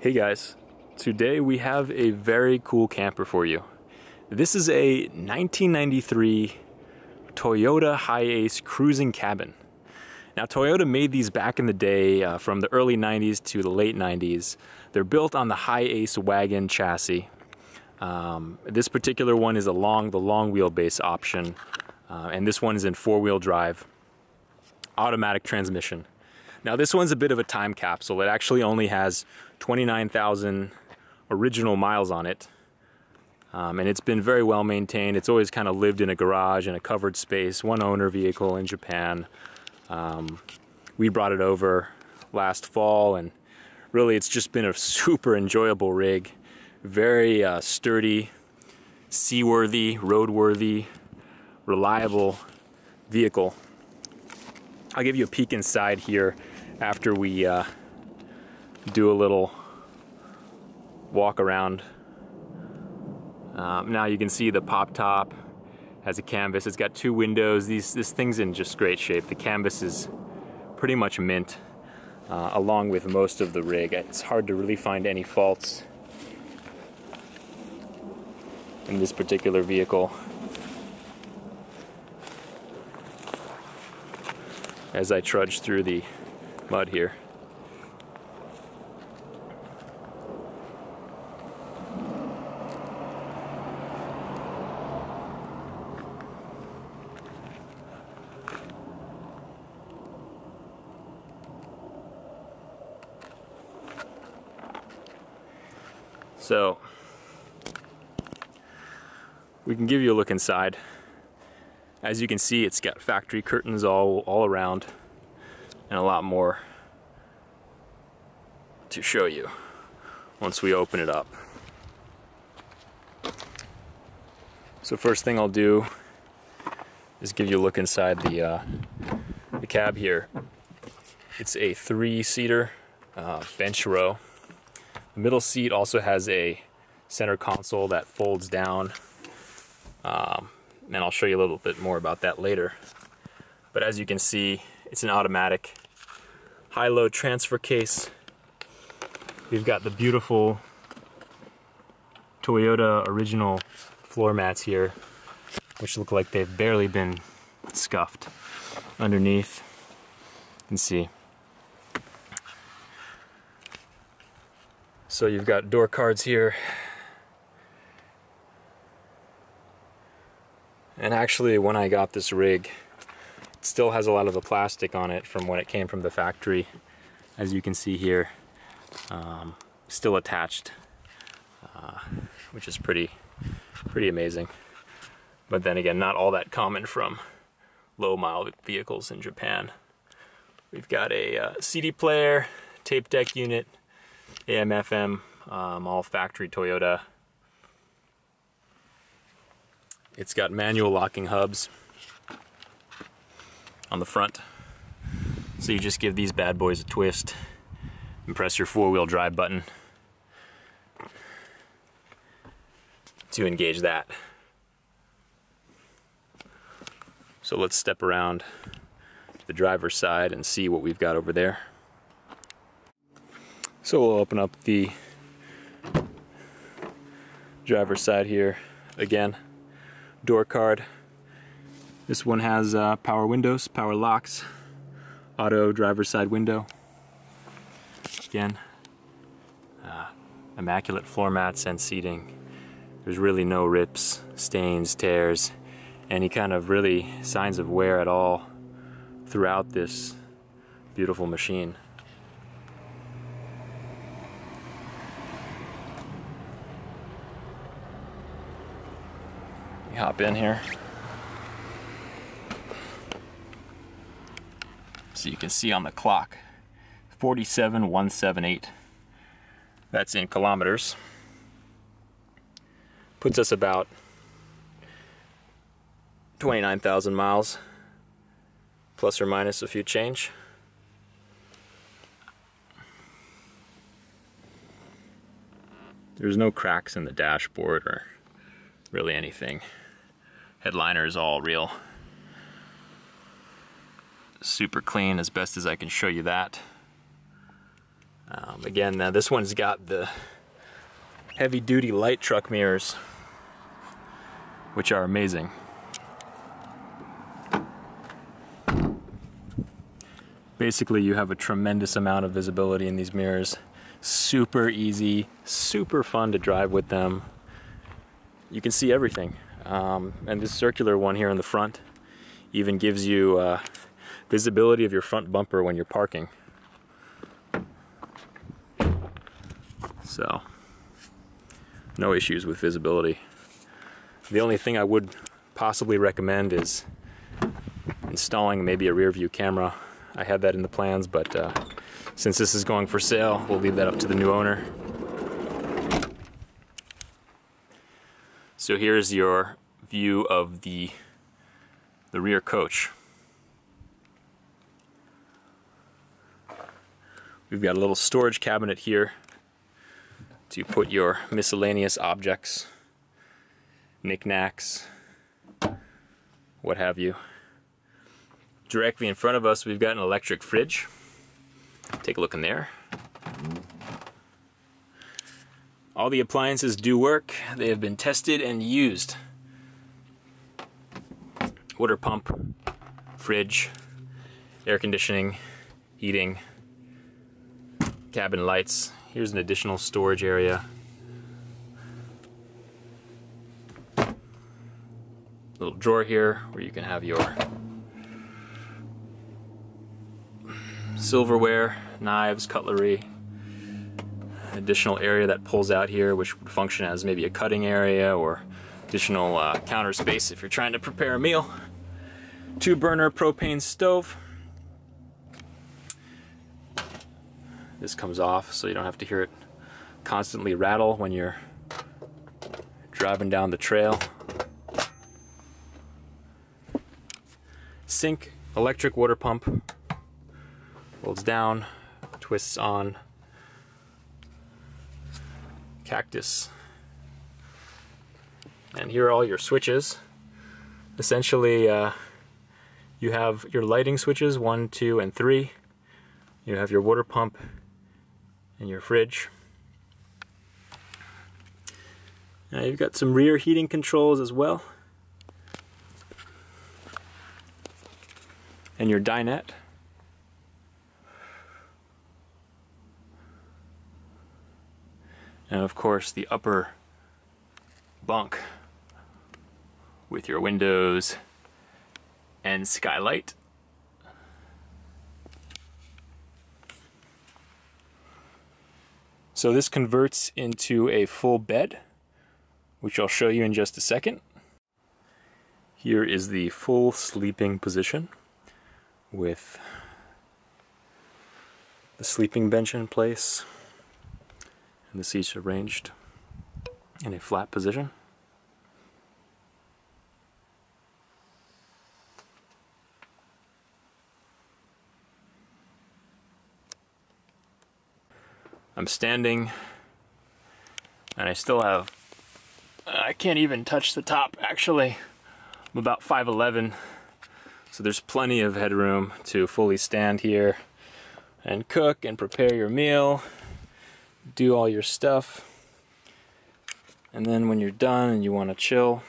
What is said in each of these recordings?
Hey guys, today we have a very cool camper for you. This is a 1993 Toyota Hiace cruising cabin. Now Toyota made these back in the day from the early 90s to the late 90s. They're built on the Hiace wagon chassis. This particular one is the long wheelbase option, and this one is in four-wheel drive, automatic transmission. Now this one's a bit of a time capsule. It actually only has 29,000 original miles on it, and it's been very well maintained. It's always kind of lived in a garage in a covered space, one owner vehicle in Japan. We brought it over last fall, and really it's just been a super enjoyable rig. Very sturdy, seaworthy, roadworthy, reliable vehicle. I'll give you a peek inside here after we do a little walk around. Now you can see the pop top has a canvas. It's got two windows. This thing's in just great shape. The canvas is pretty much mint, along with most of the rig. It's hard to really find any faults in this particular vehicle. As I trudge through the mud here. So we can give you a look inside. As you can see, it's got factory curtains all around, and a lot more to show you once we open it up. So first thing I'll do is give you a look inside the cab here. It's a three-seater bench row. The middle seat also has a center console that folds down. And I'll show you a little bit more about that later. But as you can see, it's an automatic high-low transfer case. We've got the beautiful Toyota original floor mats here, which look like they've barely been scuffed. Underneath, you can see. So you've got door cards here. And actually, when I got this rig, it still has a lot of the plastic on it from when it came from the factory. As you can see here, still attached, which is pretty amazing. But then again, not all that common from low-mile vehicles in Japan. We've got a CD player, tape deck unit, AM/FM, all factory Toyota. It's got manual locking hubs on the front. So you just give these bad boys a twist and press your four-wheel drive button to engage that. So let's step around the driver's side and see what we've got over there. So we'll open up the driver's side here again. Door card. This one has power windows, power locks, auto driver's side window. Again, immaculate floor mats and seating. There's really no rips, stains, tears, any kind of really signs of wear at all throughout this beautiful machine. Hop in here so you can see on the clock 47,178. That's in kilometers. Puts us about 29,000 miles, plus or minus a few change. There's no cracks in the dashboard or really anything. Headliner is all real. Super clean, as best as I can show you that. Again, now this one's got the heavy-duty light truck mirrors, which are amazing. Basically, you have a tremendous amount of visibility in these mirrors. Super easy, super fun to drive with them. You can see everything. And this circular one here in the front even gives you visibility of your front bumper when you're parking. So, no issues with visibility. The only thing I would possibly recommend is installing maybe a rear view camera. I had that in the plans, but since this is going for sale, we'll leave that up to the new owner. So here's your view of the rear coach. We've got a little storage cabinet here to put your miscellaneous objects, knickknacks, what have you. Directly in front of us, we've got an electric fridge. Take a look in there. All the appliances do work. They have been tested and used. Water pump, fridge, air conditioning, heating, cabin lights. Here's an additional storage area. Little drawer here where you can have your silverware, knives, cutlery. Additional area that pulls out here, which would function as maybe a cutting area or additional counter space if you're trying to prepare a meal. 2-burner propane stove. This comes off so you don't have to hear it constantly rattle when you're driving down the trail. Sink, electric water pump. Folds down, twists on. Cactus. And here are all your switches. Essentially, you have your lighting switches, 1, 2, and 3. You have your water pump and your fridge. Now you've got some rear heating controls as well. And your dinette. And of course the upper bunk with your windows and skylight. So this converts into a full bed, which I'll show you in just a second. Here is the full sleeping position with the sleeping bench in place and the seats arranged in a flat position. I'm standing and I still have, I can't even touch the top actually. I'm about 5'11", so there's plenty of headroom to fully stand here and cook and prepare your meal, do all your stuff. And then when you're done and you want to chill,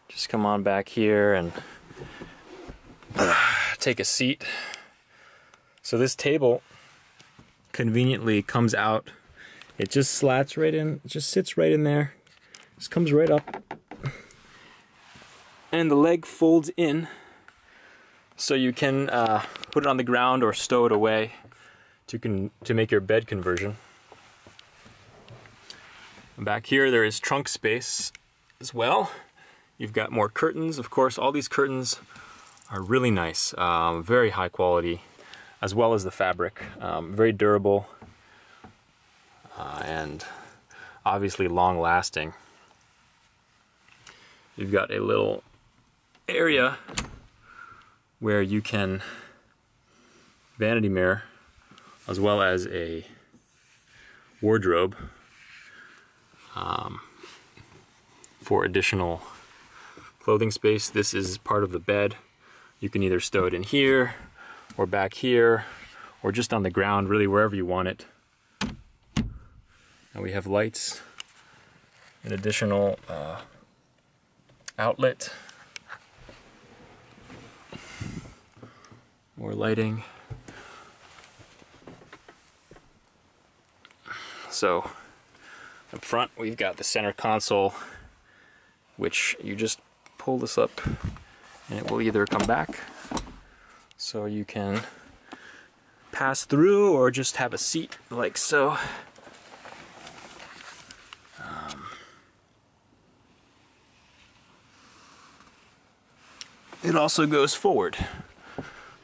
just come on back here and take a seat. So this table conveniently comes out. It just slats right in, it just sits right in there. Just comes right up. And the leg folds in so you can put it on the ground or stow it away to make your bed conversion. Back here there is trunk space as well. You've got more curtains. Of course, all these curtains are really nice, very high quality, as well as the fabric. Very durable and obviously long lasting. You've got a little area where you can vanity mirror as well as a wardrobe for additional clothing space. This is part of the bed. You can either stow it in here or back here or just on the ground, really wherever you want it. And we have lights, an additional outlet, more lighting. So up front we've got the center console, which you just pull this up and it will either come back so you can pass through or just have a seat like so. It also goes forward,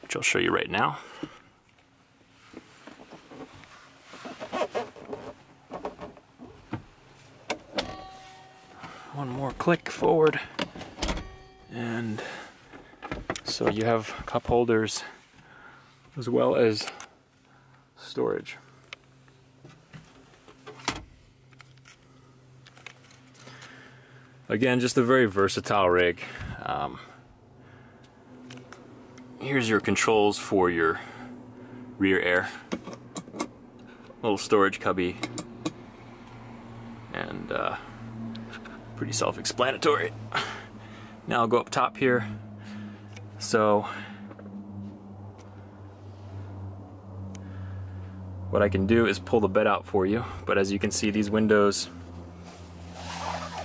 which I'll show you right now. One more click forward, and so you have cup holders as well as storage. Again, just a very versatile rig. Here's your controls for your rear air. Little storage cubby, and pretty self-explanatory. Now I'll go up top here. So what I can do is pull the bed out for you, but as you can see, these windows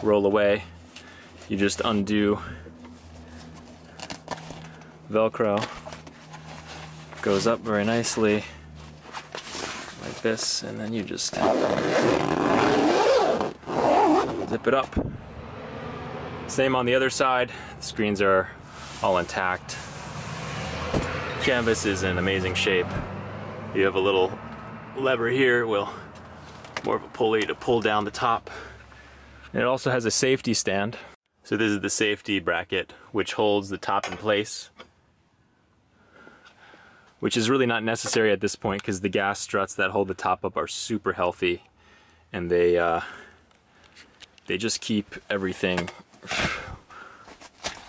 roll away. You just undo Velcro, goes up very nicely like this, and then you just zip it up. Same on the other side. The screens are all intact. Canvas is in amazing shape. You have a little lever here, more of a pulley to pull down the top. And it also has a safety stand. So this is the safety bracket, which holds the top in place, which is really not necessary at this point because the gas struts that hold the top up are super healthy, and they just keep everything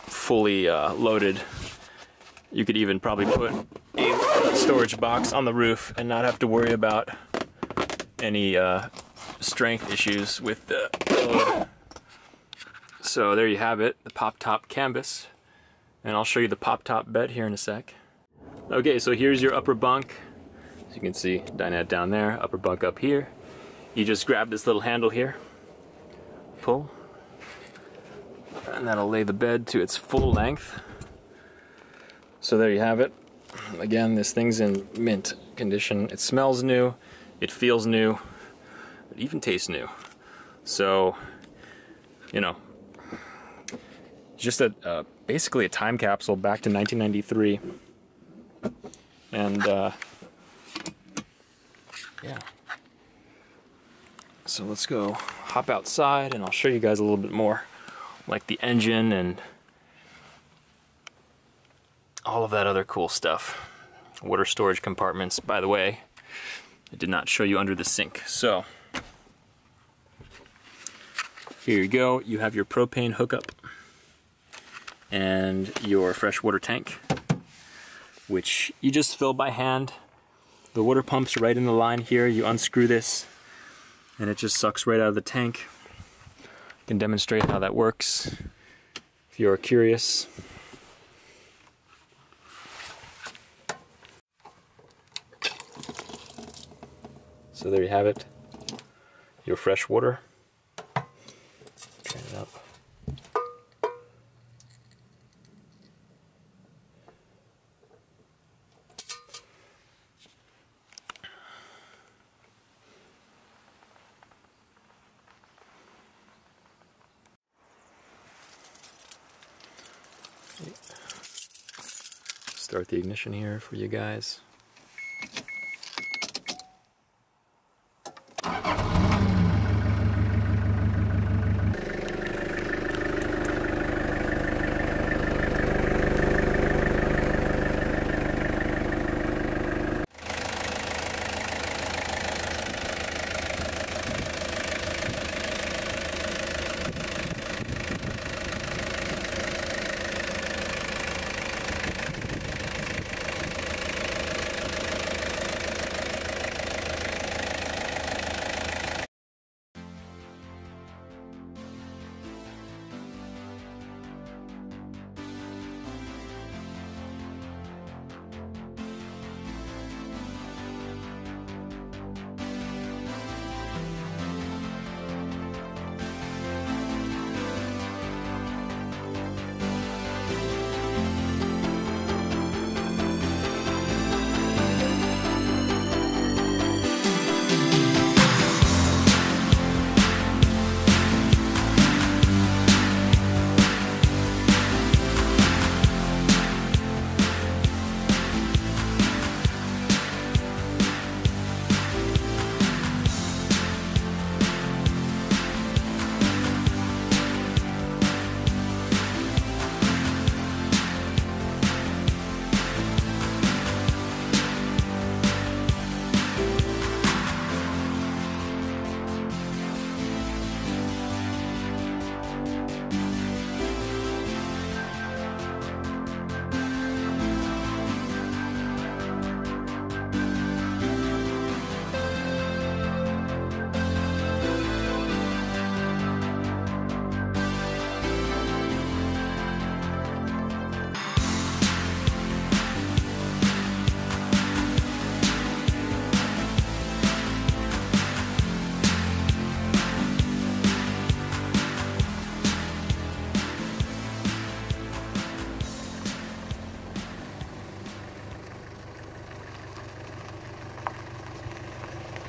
fully loaded. You could even probably put a storage box on the roof and not have to worry about any strength issues with the load. So there you have it, the pop-top canvas, and I'll show you the pop-top bed here in a sec. Okay, so here's your upper bunk. As you can see, dinette down there, upper bunk up here. You just grab this little handle here, pull, and that'll lay the bed to its full length. So there you have it. Again, this thing's in mint condition. It smells new, it feels new, it even tastes new. So, you know, just basically a time capsule back to 1993. And yeah. So let's go hop outside and I'll show you guys a little bit more, like the engine and all of that other cool stuff. Water storage compartments, by the way, I did not show you under the sink. So here you go. You have your propane hookup and your freshwater tank, which you just fill by hand. The water pump's right in the line here. You unscrew this and it just sucks right out of the tank. I can demonstrate how that works if you're curious. So there you have it, your fresh water. Turn it up. Start the ignition here for you guys.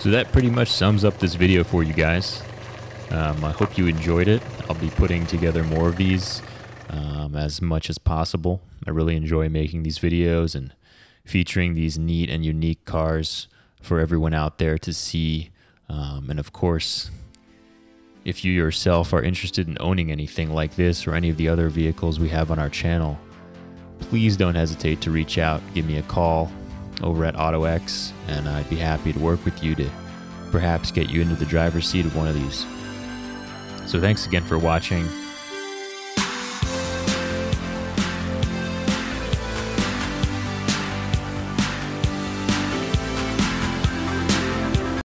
So that pretty much sums up this video for you guys. I hope you enjoyed it. I'll be putting together more of these as much as possible. I really enjoy making these videos and featuring these neat and unique cars for everyone out there to see. And of course, if you yourself are interested in owning anything like this or any of the other vehicles we have on our channel, please don't hesitate to reach out. Give me a call over at OttoEx, and I'd be happy to work with you to perhaps get you into the driver's seat of one of these. So thanks again for watching.